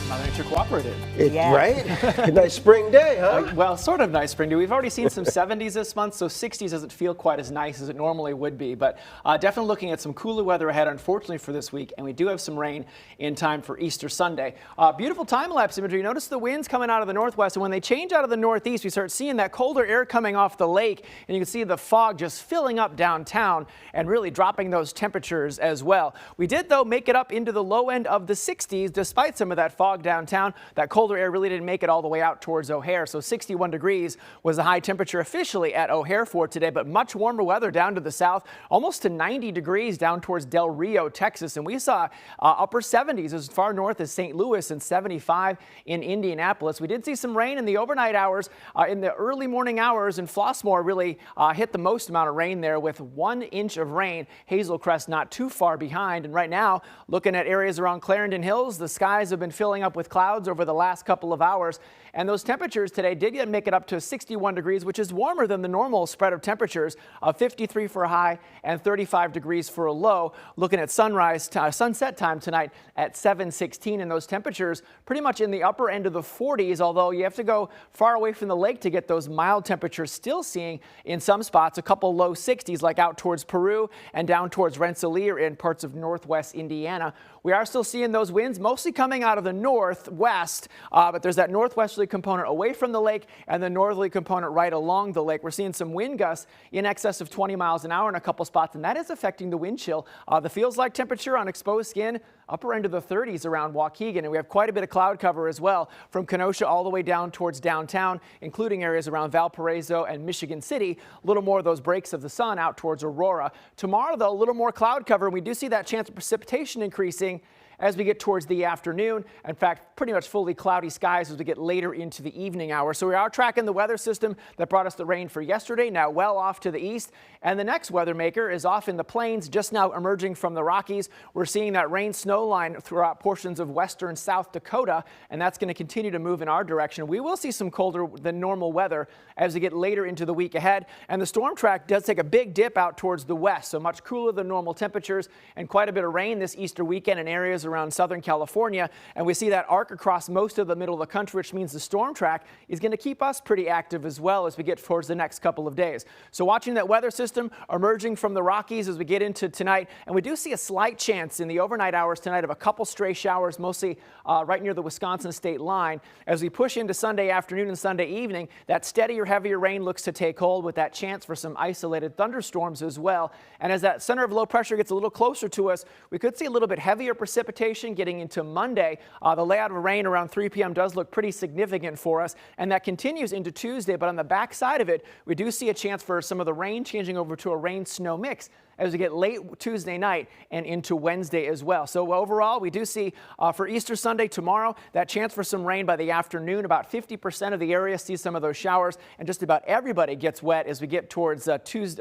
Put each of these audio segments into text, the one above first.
Mother Nature cooperative. Yeah. Right? Nice spring day, huh? Well, sort of nice spring day. We've already seen some 70s this month, so 60s doesn't feel quite as nice as it normally would be. But definitely looking at some cooler weather ahead, unfortunately, for this week. And we do have some rain in time for Easter Sunday. Beautiful time-lapse imagery. Notice the winds coming out of the northwest. And when they change out of the northeast, we start seeing that colder air coming off the lake. And you can see the fog just filling up downtown and really dropping those temperatures as well. We did, though, make it up into the low end of the 60s despite some of that fog downtown. That colder air really didn't make it all the way out towards O'Hare, so 61 degrees was the high temperature officially at O'Hare for today, but much warmer weather down to the south, almost to 90 degrees down towards Del Rio, Texas, and we saw upper 70s as far north as St. Louis and 75 in Indianapolis. We did see some rain in the overnight hours, in the early morning hours, and Flossmoor really hit the most amount of rain there with 1 inch of rain. Hazel Crest not too far behind, and right now, looking at areas around Clarendon Hills, the skies have been filling up with clouds over the last couple of hours, and those temperatures today did make it up to 61 degrees, which is warmer than the normal spread of temperatures of 53 for a high and 35 degrees for a low. Looking at sunset time tonight at 7:16, and those temperatures pretty much in the upper end of the 40s, although you have to go far away from the lake to get those mild temperatures. Still seeing in some spots a couple low 60s, like out towards Peru and down towards Rensselaer in parts of northwest Indiana. We are still seeing those winds mostly coming out of the northwest, but there's that northwesterly component away from the lake and the northerly component right along the lake. We're seeing some wind gusts in excess of 20 miles an hour in a couple spots, and that is affecting the wind chill. The feels-like temperature on exposed skin, upper end of the 30s around Waukegan, and we have quite a bit of cloud cover as well from Kenosha all the way down towards downtown, including areas around Valparaiso and Michigan City. A little more of those breaks of the sun out towards Aurora. Tomorrow, though, a little more cloud cover, and we do see that chance of precipitation increasing as we get towards the afternoon. In fact, pretty much fully cloudy skies as we get later into the evening hours. So we are tracking the weather system that brought us the rain for yesterday, now well off to the east. And the next weather maker is off in the plains, just now emerging from the Rockies. We're seeing that rain-snow line throughout portions of western South Dakota, and that's going to continue to move in our direction. We will see some colder than normal weather as we get later into the week ahead. And the storm track does take a big dip out towards the west, so much cooler than normal temperatures and quite a bit of rain this Easter weekend in areas around Southern California, and we see that arc across most of the middle of the country, which means the storm track is going to keep us pretty active as well as we get towards the next couple of days. So watching that weather system emerging from the Rockies as we get into tonight, and we do see a slight chance in the overnight hours tonight of a couple stray showers, mostly right near the Wisconsin state line. As we push into Sunday afternoon and Sunday evening, that steadier, heavier rain looks to take hold with that chance for some isolated thunderstorms as well. And as that center of low pressure gets a little closer to us, we could see a little bit heavier precipitation getting into Monday. The layout of rain around 3 p.m. does look pretty significant for us, and that continues into Tuesday. But on the back side of it, we do see a chance for some of the rain changing over to a rain-snow mix as we get late Tuesday night and into Wednesday as well. So overall, we do see for Easter Sunday tomorrow, that chance for some rain by the afternoon. About 50% of the area sees some of those showers, and just about everybody gets wet as we get towards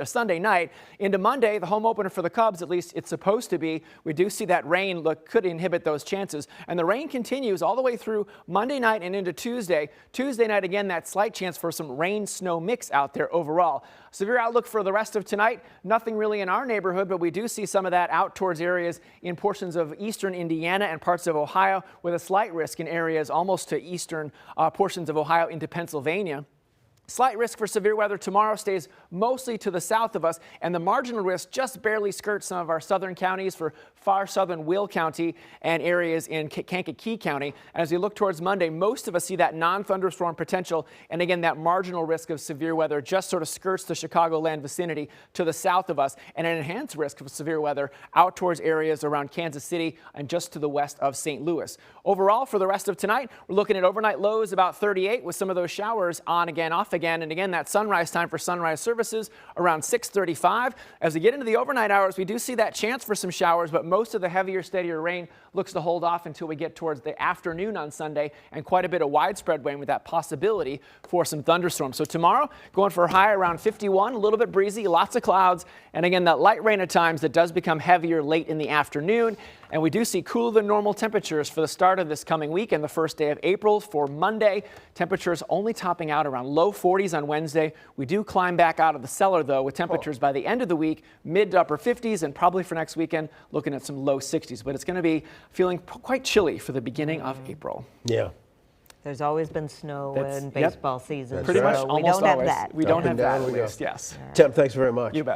Sunday night. Into Monday, the home opener for the Cubs, at least it's supposed to be. We do see that rain could inhibit those chances, and the rain continues all the way through Monday night and into Tuesday. Tuesday night, again, that slight chance for some rain-snow mix out there overall. Severe outlook for the rest of tonight. Nothing really in our neighborhood, but we do see some of that out towards areas in portions of eastern Indiana and parts of Ohio, with a slight risk in areas almost to eastern portions of Ohio into Pennsylvania. Slight risk for severe weather tomorrow stays mostly to the south of us, and the marginal risk just barely skirts some of our southern counties for far southern Will County and areas in Kankakee County. And as we look towards Monday, most of us see that non-thunderstorm potential, and again, that marginal risk of severe weather just sort of skirts the Chicagoland vicinity to the south of us, and an enhanced risk of severe weather out towards areas around Kansas City and just to the west of St. Louis. Overall, for the rest of tonight, we're looking at overnight lows about 38 with some of those showers on again, off again, and again, that sunrise time for sunrise services around 6:35. As we get into the overnight hours, we do see that chance for some showers, but most of the heavier, steadier rain looks to hold off until we get towards the afternoon on Sunday, and quite a bit of widespread rain with that possibility for some thunderstorms. So tomorrow, going for a high around 51, a little bit breezy, lots of clouds, and again, that light rain at times that does become heavier late in the afternoon. And we do see cooler than normal temperatures for the start of this coming week and the first day of April. For Monday, temperatures only topping out around low 40s on Wednesday. We do climb back out of the cellar, though, with temperatures by the end of the week, mid to upper 50s, and probably for next weekend, looking at some low 60s. But it's going to be feeling quite chilly for the beginning of April. Yeah. There's always been snow in baseball season. Pretty much so almost we don't always. have that. We don't have that, we at go. least, yes. Tim, thanks very much. You bet.